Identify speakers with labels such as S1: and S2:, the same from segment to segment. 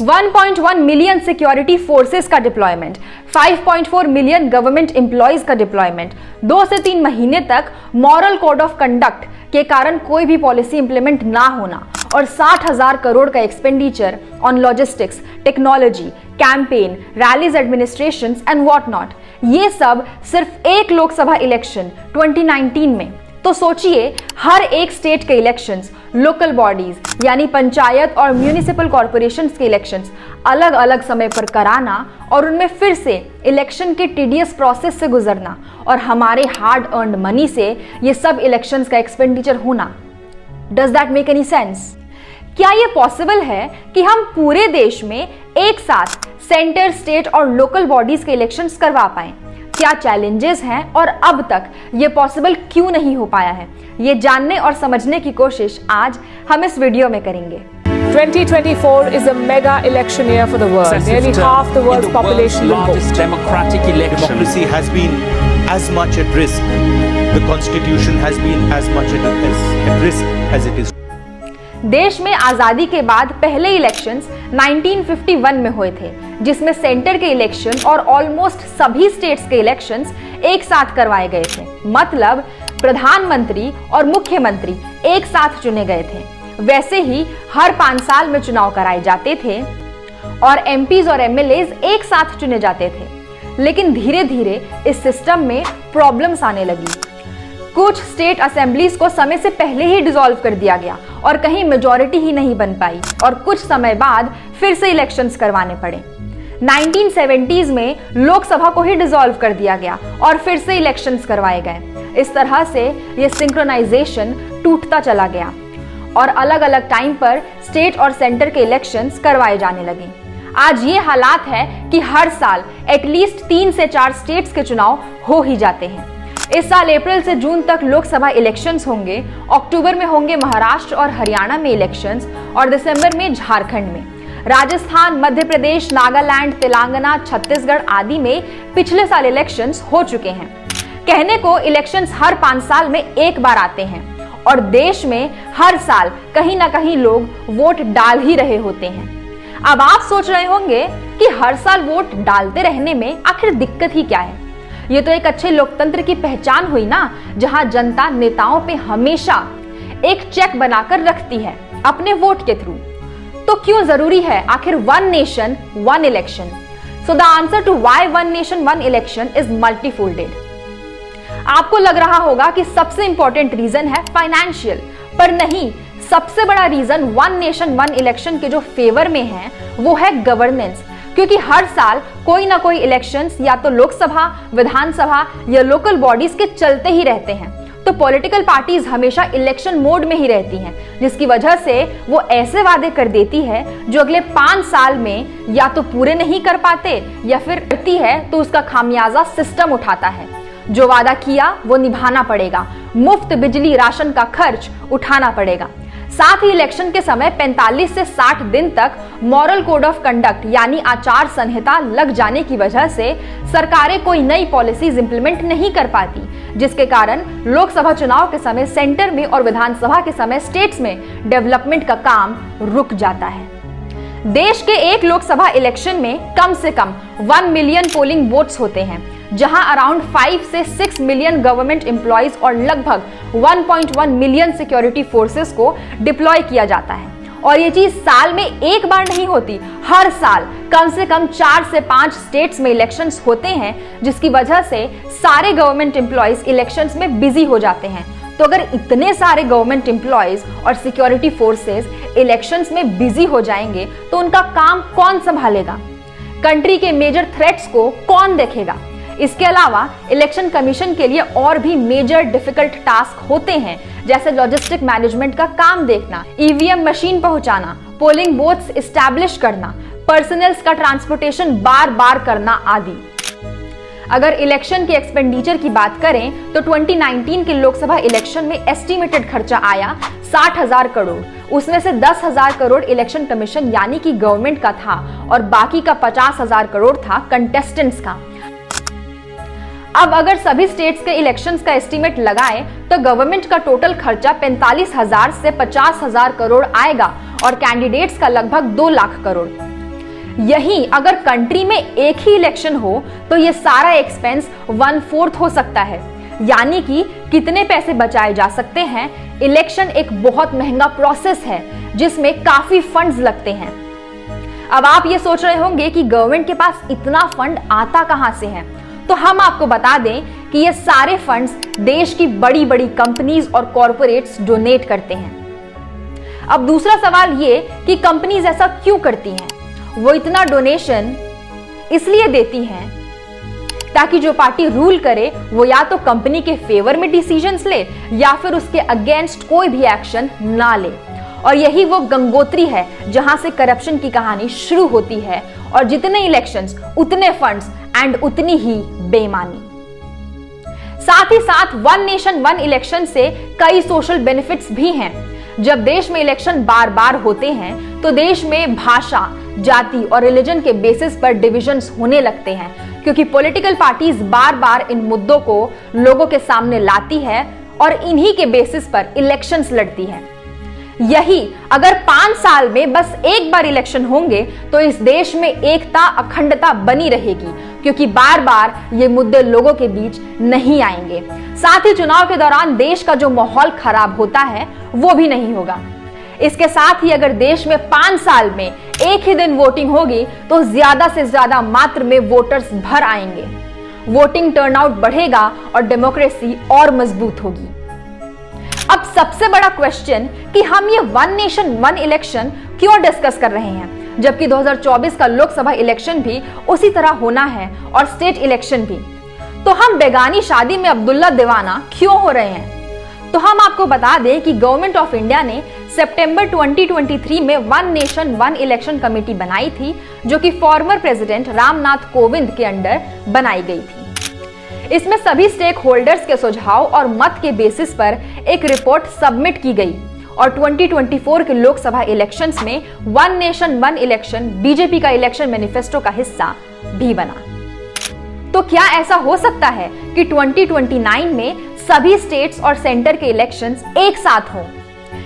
S1: 1.1 million security forces का deployment, 5.4 million government employees का deployment, 2 से 3 महीने तक मॉरल कोड ऑफ कंडक्ट के कारण कोई भी पॉलिसी इंप्लीमेंट ना होना और 60,000 करोड़ का expenditure on logistics, technology, campaign, rallies, administration and what not, ये सब सिर्फ एक लोकसभा इलेक्शन 2019 में। तो सोचिए, हर एक स्टेट के इलेक्शंस, लोकल बॉडीज यानी पंचायत और म्यूनिसिपल कॉर्पोरेशंस के इलेक्शंस अलग अलग समय पर कराना और उनमें फिर से इलेक्शन के टीडियस प्रोसेस से गुजरना और हमारे हार्ड अर्न्ड मनी से ये सब इलेक्शंस का एक्सपेंडिचर होना। Does that make any sense? क्या ये पॉसिबल है कि हम पूरे देश में एक साथ सेंटर, स्टेट और लोकल बॉडीज के इलेक्शंस करवा पाएं? क्या चैलेंजेस हैं और अब तक ये पॉसिबल क्यों नहीं हो पाया है, ये जानने और समझने की कोशिश आज हम इस वीडियो में करेंगे।
S2: 2024 is a mega election year for the world. Nearly half the world's population will vote.
S3: Democratic election. Democracy has been as much at risk. The constitution has been as much at risk as it is.
S1: देश में आजादी के बाद पहले elections 1951 में हुए थे, जिसमें सेंटर के इलेक्शन और ऑलमोस्ट सभी स्टेट्स के इलेक्शंस एक साथ करवाए गए थे। मतलब प्रधानमंत्री और मुख्यमंत्री एक साथ चुने गए थे। वैसे ही हर 5 साल में चुनाव कराए जाते थे और एमपीज और एमएलएज एक साथ चुने जाते थे। लेकिन धीरे धीरे इस सिस्टम में प्रॉब्लम्स आने लगी। कुछ स्टेट असेंबलीज को समय से पहले ही डिसॉल्व कर दिया गया और कहीं मेजॉरिटी ही नहीं बन पाई और कुछ समय बाद फिर से इलेक्शंस करवाने पड़े। 1970s में लोकसभा को ही डिसॉल्व कर दिया गया और फिर से इलेक्शंस करवाए गए। इस तरह से ये सिंक्रोनाइजेशन टूटता चला गया और अलग अलग टाइम पर स्टेट और सेंटर के इलेक्शंस करवाए जाने लगे। आज ये हालात है कि हर साल एटलीस्ट 3 से 4 स्टेट्स के चुनाव हो ही जाते हैं। इस साल अप्रैल से जून तक लोकसभा इलेक्शंस होंगे, अक्टूबर में होंगे महाराष्ट्र और हरियाणा में इलेक्शंस और दिसंबर में झारखंड में। राजस्थान, मध्य प्रदेश, नागालैंड, तेलंगाना, छत्तीसगढ़ आदि में पिछले साल इलेक्शंस हो चुके हैं। कहने को इलेक्शंस हर 5 साल में एक बार आते हैं और देश में हर साल कहीं ना कहीं लोग वोट डाल ही रहे होते हैं। अब आप सोच रहे होंगे कि हर साल वोट डालते रहने में आखिर दिक्कत ही क्या है? ये तो एक अच्छे लोकतंत्र की पहचान हुई ना, जहां जनता नेताओं पे हमेशा एक चेक बनाकर रखती है अपने वोट के थ्रू। तो क्यों जरूरी है आखिर one nation one election? So the answer to why one nation one election is multifolded. आपको लग रहा होगा कि सबसे इंपॉर्टेंट रीजन है फाइनेंशियल, पर नहीं, सबसे बड़ा reason one nation one election के जो फेवर में है वो है गवर्नेंस। क्योंकि हर साल कोई ना कोई इलेक्शंस या तो लोकसभा, विधानसभा या लोकल बॉडीज के चलते ही रहते हैं, तो पॉलिटिकल पार्टीज हमेशा इलेक्शन मोड में ही रहती हैं, जिसकी वजह से वो ऐसे वादे कर देती है जो अगले 5 साल में या तो पूरे नहीं कर पाते या फिर करती है तो उसका खामियाजा सिस्टम उठाता है। जो वादा किया वो निभाना पड़ेगा, मुफ्त बिजली, राशन का खर्च उठाना पड़ेगा। साथ ही इलेक्शन के समय 45 से 60 दिन तक मॉरल कोड ऑफ कंडक्ट यानी आचार संहिता लग जाने की वजह से सरकारें कोई नई पॉलिसीज इंप्लीमेंट नहीं कर पाती, जिसके कारण लोकसभा चुनाव के समय सेंटर में और विधानसभा के समय स्टेट्स में डेवलपमेंट का काम रुक जाता है। देश के एक लोकसभा इलेक्शन में कम से कम 1 मिलियन पोलिंग वोट्स होते हैं, जहां अराउंड 5 से 6 मिलियन गवर्नमेंट एम्प्लॉयज और लगभग 1.1 मिलियन सिक्योरिटी फोर्सेस को डिप्लॉय किया जाता है। और ये चीज साल में एक बार नहीं होती, हर साल कम से कम 4 से 5 स्टेट्स में इलेक्शंस होते हैं, जिसकी वजह से सारे गवर्नमेंट एम्प्लॉयज इलेक्शंस में बिजी हो जाते हैं। तो अगर इतने सारे गवर्नमेंट एम्प्लॉयज और सिक्योरिटी फोर्सेस इलेक्शंस में बिजी हो जाएंगे तो उनका काम कौन संभालेगा? कंट्री के मेजर थ्रेट्स को कौन देखेगा? इसके अलावा इलेक्शन कमीशन के लिए और भी मेजर डिफिकल्ट टास्क होते हैं, जैसे लॉजिस्टिक मैनेजमेंट का काम देखना, ईवीएम मशीन पहुंचाना, पोलिंग बूथ्स एस्टैब्लिश करना, पर्सनल्स का ट्रांसपोर्टेशन बार बार करना आदि। अगर इलेक्शन के एक्सपेंडिचर की बात करें तो 2019 के लोकसभा इलेक्शन में एस्टिमेटेड खर्चा आया 60,000 करोड़। उसमें से 10,000 करोड़ इलेक्शन कमीशन यानी कि गवर्नमेंट का था और बाकी का 50,000 करोड़ था कंटेस्टेंट्स का। अब अगर सभी स्टेट्स के इलेक्शंस का एस्टीमेट लगाए तो गवर्नमेंट का टोटल खर्चा 45,000 से 50,000 करोड़ आएगा और कैंडिडेट्स का लगभग 2 लाख करोड़। यही अगर कंट्री में एक ही इलेक्शन हो तो ये सारा एक्सपेंस 1/4 हो सकता है, यानी कि कितने पैसे बचाए जा सकते हैं। इलेक्शन एक बहुत महंगा प्रोसेस है जिसमें काफी फंड्स लगते हैं। अब आप ये सोच रहे होंगे कि गवर्नमेंट के पास इतना फंड आता कहां से है, तो हम आपको बता दें कि ये सारे फंड्स देश की बड़ी बड़ी कंपनीज और कॉरपोरेट्स डोनेट करते हैं। अब दूसरा सवाल ये कि कंपनीज ऐसा क्यों करती हैं? वो इतना डोनेशन इसलिए देती हैं ताकि जो पार्टी रूल करे वो या तो कंपनी के फेवर में डिसीजंस ले या फिर उसके अगेंस्ट कोई भी एक्शन ना ले। और यही वो गंगोत्री है जहां से करप्शन की कहानी शुरू होती है, और जितने इलेक्शंस उतने फंड्स एंड उतनी ही बेईमानी। साथ ही साथ वन नेशन वन इलेक्शन से कई सोशल बेनिफिट्स भी हैं। जब देश में इलेक्शन बार बार होते हैं तो देश में भाषा, जाति और रिलीजन के बेसिस पर डिविजन्स होने लगते हैं, क्योंकि पॉलिटिकल पार्टीज बार बार इन मुद्दों को लोगों के सामने लाती है और इन्हीं के बेसिस पर इलेक्शंस लड़ती है। यही अगर 5 साल में बस एक बार इलेक्शन होंगे तो इस देश में एकता, अखंडता बनी रहेगी, क्योंकि बार बार ये मुद्दे लोगों के बीच नहीं आएंगे। साथ ही चुनाव के दौरान देश का जो माहौल खराब होता है वो भी नहीं होगा। इसके साथ ही अगर देश में 5 साल में एक ही दिन वोटिंग होगी तो ज्यादा से ज्यादा मात्रा में वोटर्स भर आएंगे, वोटिंग टर्नआउट बढ़ेगा और डेमोक्रेसी और मजबूत होगी। अब सबसे बड़ा क्वेश्चन कि हम ये वन नेशन वन इलेक्शन क्यों डिस्कस कर रहे हैं, जबकि 2024 का लोकसभा इलेक्शन भी उसी तरह होना है और स्टेट इलेक्शन भी। तो हम बेगानी शादी में अब्दुल्ला दीवाना क्यों हो रहे हैं? तो हम आपको बता दें कि गवर्नमेंट ऑफ इंडिया ने सितंबर 2023 में one nation one election committee बनाई थी, जो कि फॉर्मर प्रेसिडेंट रामनाथ कोविंद के अंडर बनाई गई थी। इसमें सभी स्टेक होल्डर्स के सुझाव और मत के बेसिस पर एक रिपोर्ट सबमिट की गई और 2024 के लोकसभा इलेक्शंस में one nation one election BJP का इलेक्शन मैनिफेस्टो का हिस्सा भी बना। तो क्या ऐसा हो सकता है कि 2029 में सभी स्टेट्स और सेंटर के इलेक्शंस एक साथ हों?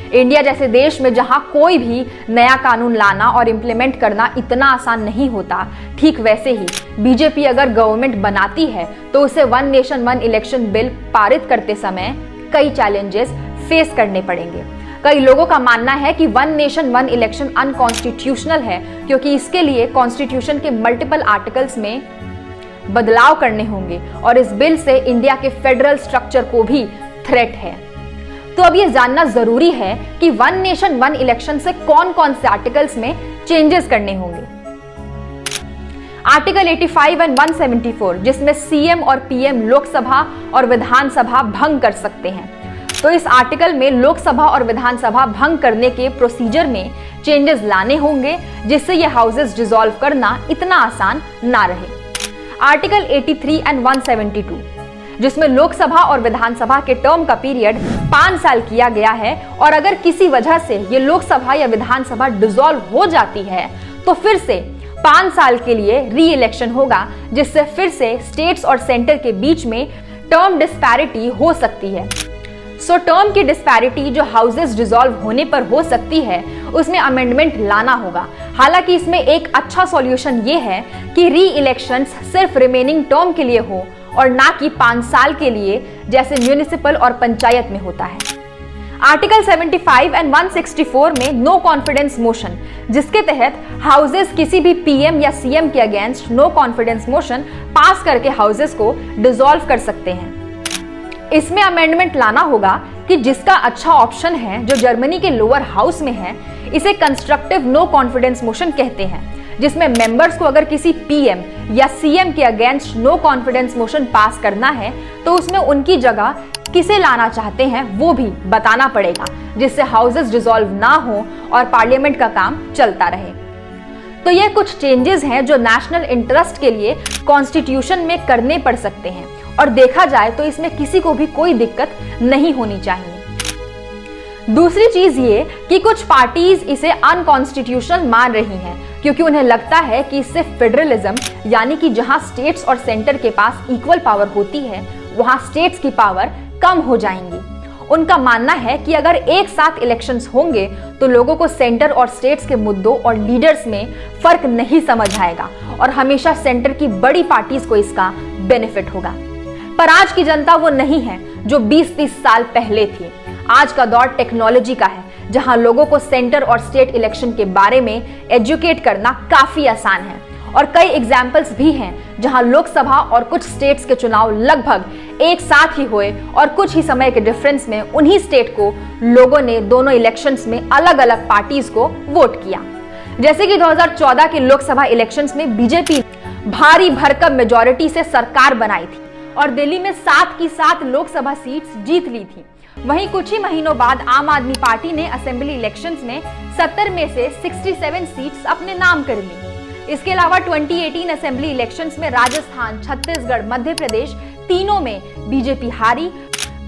S1: इंडिया जैसे देश में जहां कोई भी नया कानून लाना और इंप्लीमेंट करना इतना आसान नहीं होता, ठीक वैसे ही बीजेपी अगर गवर्नमेंट बनाती है तो उसे one nation one election bill पारित करते समय कई चैलेंजेस फेस करने पड़ेंगे। कई लोगों का मानना है कि one nation one election unconstitutional है, क्योंकि इसके लिए कॉन्स्टिट्यूशन के मल्टीपल आर्टिकल्स में बदलाव करने होंगे और इस बिल से इंडिया के फेडरल स्ट्रक्चर को भी थ्रेट है। तो अब ये जानना जरूरी है कि वन नेशन वन इलेक्शन से कौन कौन से आर्टिकल्स में चेंजेस करने होंगे। आर्टिकल 85 एंड 174, जिसमें सीएम और पीएम लोकसभा और विधानसभा भंग कर सकते हैं। तो इस आर्टिकल में लोकसभा और विधानसभा भंग करने के प्रोसीजर में चेंजेस लाने होंगे, जिससे ये हाउसेस डिसॉल्व करना इतना आसान ना रहे। आर्टिकल 83 एंड 172, जिसमें लोकसभा और विधानसभा के टर्म का पीरियड 5 साल किया गया है, और अगर किसी वजह से ये लोकसभा या विधानसभा डिसॉल्व हो जाती है तो फिर से 5 साल के लिए री इलेक्शन होगा, जिससे फिर से स्टेट्स और सेंटर के बीच में टर्म डिस्पैरिटी हो सकती है। सो टर्म की डिस्पैरिटी जो हाउसेस डिसॉल्व होने पर हो सकती है, उसमें अमेंडमेंट लाना होगा। हालांकि इसमें एक अच्छा सॉल्यूशन ये है कि री इलेक्शंस सिर्फ रिमेनिंग टर्म के लिए हो और ना कि 5 साल के लिए, जैसे म्युनिसिपल और पंचायत में होता है। आर्टिकल 75 एंड 164 में नो कॉन्फिडेंस मोशन, जिसके तहत हाउसेस किसी भी पीएम या सीएम के against no confidence motion pass करके हाउसेस को डिसॉल्व कर सकते हैं। इसमें अमेंडमेंट लाना होगा कि जिसका अच्छा ऑप्शन है, जो जर्मनी के लोअर हाउस में है, इसे कंस्ट्रक्टिव नो कॉन्फिडेंस मोशन कहते हैं, जिसमें मेंबर्स को अगर किसी पीएम या सीएम के against no confidence motion pass करना है तो उसमें उनकी जगह किसे लाना चाहते हैं वो भी बताना पड़ेगा, जिससे हाउसेस डिसॉल्व ना हो और पार्लियामेंट का काम चलता रहे। तो ये कुछ चेंजेस हैं जो नेशनल इंटरेस्ट के लिए कॉन्स्टिट्यूशन में करने पड़ सकते हैं, और देखा जाए तो इसमें किसी को भी कोई दिक्कत नहीं होनी चाहिए। दूसरी चीज ये कि कुछ पार्टीज इसे अनकॉन्स्टिट्यूशनल मान रही हैं, क्योंकि उन्हें लगता है कि इससे फेडरलिज्म, यानी कि जहां स्टेट्स और सेंटर के पास इक्वल पावर होती है, वहां स्टेट्स की पावर कम हो जाएंगी। उनका मानना है कि अगर एक साथ इलेक्शंस होंगे तो लोगों को सेंटर और स्टेट्स के मुद्दों और लीडर्स में फर्क नहीं समझ आएगा और हमेशा सेंटर की बड़ी पार्टीज को इसका बेनिफिट होगा। पर आज की जनता वो नहीं है जो 20-30 साल पहले थी। आज का दौर टेक्नोलॉजी का है, जहां लोगों को सेंटर और स्टेट इलेक्शन के बारे में एजुकेट करना काफी आसान है और कई एग्जाम्पल्स भी हैं जहां लोकसभा और कुछ स्टेट्स के चुनाव लगभग एक साथ ही हुए और कुछ ही समय के डिफरेंस में उन्हीं स्टेट को लोगों ने दोनों इलेक्शंस में अलग अलग पार्टीज को वोट किया। जैसे कि 2014 के लोकसभा इलेक्शंस में बीजेपी भारी भरकम मेजॉरिटी से सरकार बनाई थी और दिल्ली में 7 की 7 लोकसभा सीट्स जीत ली थी। वहीं कुछ ही महीनों बाद आम आदमी पार्टी ने असेंबली इलेक्शंस में 70 में से 67 सीट्स अपने नाम कर ली। इसके अलावा 2018 असेंबली इलेक्शंस में राजस्थान, छत्तीसगढ़, मध्य प्रदेश तीनों में बीजेपी हारी।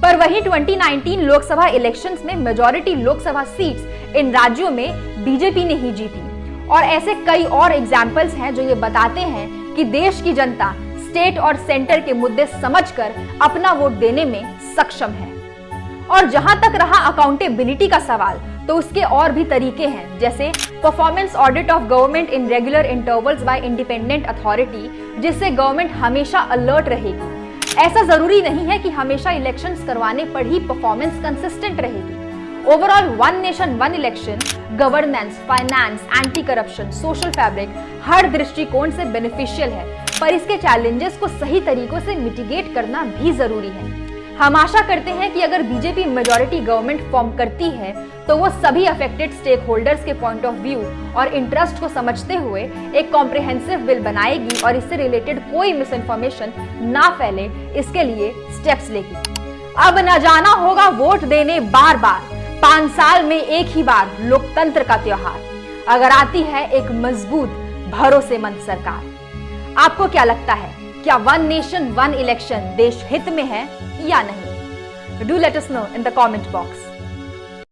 S1: पर वहीं 2019 लोकसभा इलेक्शंस में मेजॉरिटी लोकसभा सीट्स इन राज्यों में बीजेपी ने ही जीती। और ऐसे कई और एग्जाम्पल्स हैं जो ये बताते हैं कि देश की जनता स्टेट और सेंटर के मुद्दे समझकर अपना वोट देने में सक्षम है। और जहां तक रहा अकाउंटेबिलिटी का सवाल, तो उसके और भी तरीके हैं, जैसे performance audit of government in regular intervals bye independent authority, जिससे गवर्नमेंट हमेशा अलर्ट रहेगी। ऐसा जरूरी नहीं है कि हमेशा इलेक्शंस करवाने पर ही परफॉर्मेंस कंसिस्टेंट रहेगी। Overall one nation one election governance, finance, anti corruption, social fabric हर दृष्टिकोण से बेनिफिशियल है, पर इसके चैलेंजेस को सही तरीकों से मिटिगेट करना भी जरूरी है। हम आशा करते हैं कि अगर बीजेपी मेजॉरिटी गवर्नमेंट फॉर्म करती है तो वो सभी अफेक्टेड स्टेक होल्डर्स के पॉइंट ऑफ व्यू और इंटरेस्ट को समझते हुए एक कॉम्प्रिहेंसिव बिल बनाएगी और इससे रिलेटेड कोई मिस इन्फॉर्मेशन ना फैले, इसके लिए स्टेप्स लेगी। अब न जाना होगा वोट देने बार बार, 5 साल में एक ही बार लोकतंत्र का त्योहार, अगर आती है एक मजबूत भरोसेमंद सरकार। आपको क्या लगता है, क्या वन नेशन वन इलेक्शन देश हित में है या नहीं? Do let us know in the comment box.